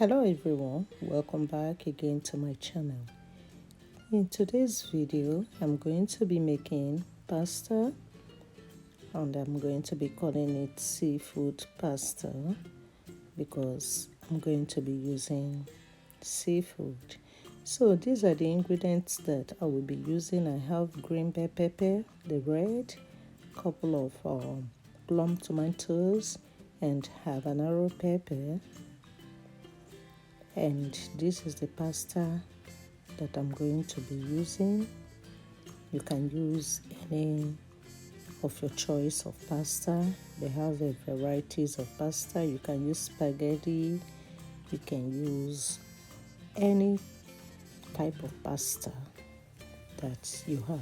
Hello everyone, welcome back again to my channel. In today's video, I'm going to be making pasta and I'm going to be calling it seafood pasta because I'm going to be using seafood. So these are the ingredients that I will be using. I have green bell pepper, the red, couple of plum tomatoes and habanero pepper. And this is the pasta that I'm going to be using. You can use any of your choice of pasta. They have a varieties of pasta. You can use spaghetti. You can use any type of pasta that you have.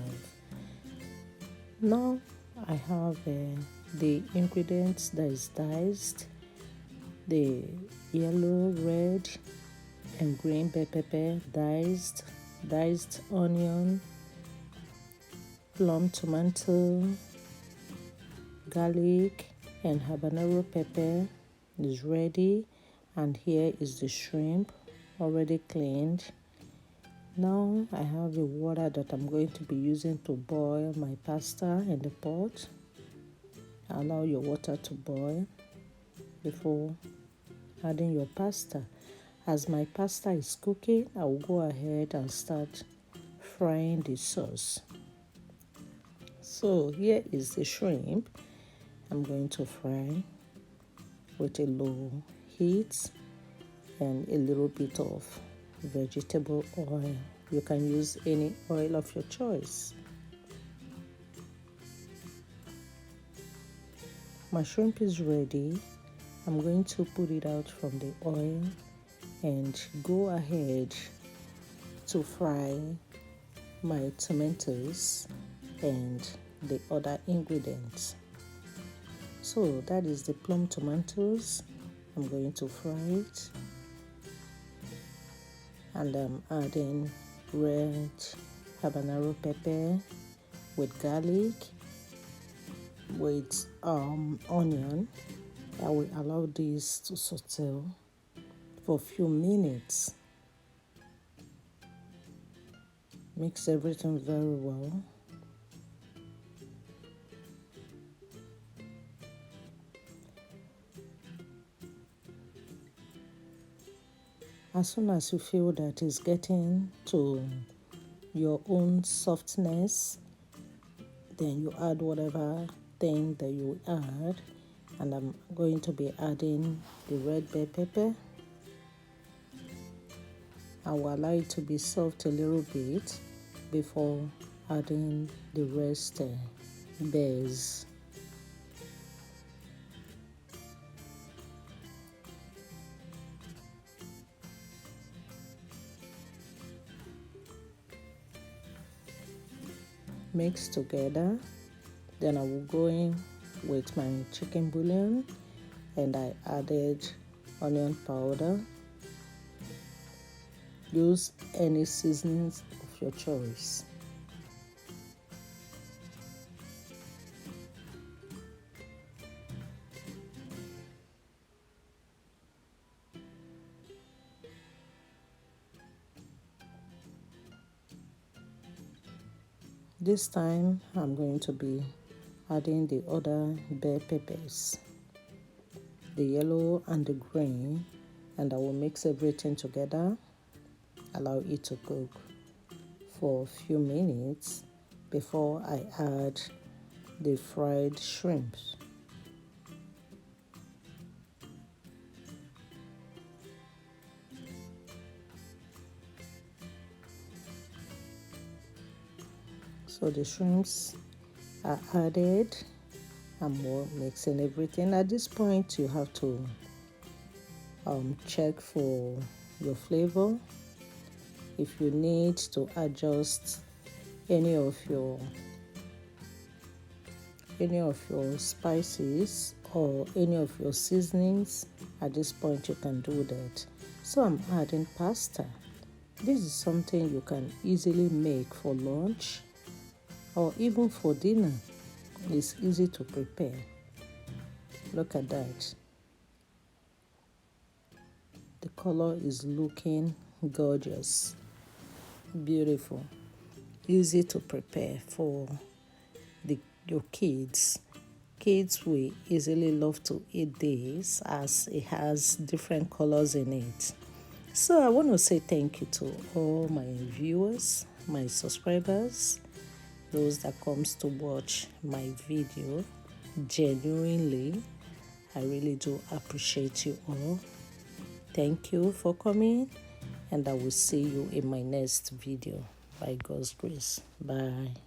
Now I have the ingredients that is diced, the yellow, red, and green bell pepper, diced onion, plum tomato, garlic, and habanero pepper is ready. And here is the shrimp already cleaned. Now I have the water that I'm going to be using to boil my pasta in the pot. Allow your water to boil before adding your pasta. As my pasta is cooking, I will go ahead and start frying the sauce. So here is the shrimp. I'm going to fry with a low heat and a little bit of vegetable oil. You can use any oil of your choice. My shrimp is ready. I'm going to put it out from the oil and go ahead to fry my tomatoes and the other ingredients. So that is the plum tomatoes. I'm going to fry it and I'm adding red habanero pepper with garlic, with onion. I will allow this to saute for a few minutes. Mix everything very well. As soon as you feel that it's getting to your own softness, then you add whatever thing that you add. And I'm going to be adding the red bell pepper. I will allow it to be soft a little bit before adding the rest bells. Mix together. Then I will go in with my chicken bouillon and I added onion powder. Use any seasonings of your choice. This time I'm going to be adding the other bell peppers, the yellow and the green, and I will mix everything together. Allow it to cook for a few minutes before I add the fried shrimp. So the shrimps are added. I'm mixing everything. At this point, you have to check for your flavor. If you need to adjust any of your spices or any of your seasonings, at this point you can do that. So I'm adding pasta. This is something you can easily make for lunch or even for dinner. It's easy to prepare. Look at that. The color is looking gorgeous, beautiful, easy to prepare for your kids. Kids will easily love to eat this as it has different colors in it. So I want to say thank you to all my viewers, my subscribers, those that comes to watch my video. Genuinely, I really do appreciate you all. Thank you for coming, and I will see you in my next video by God's grace. Bye.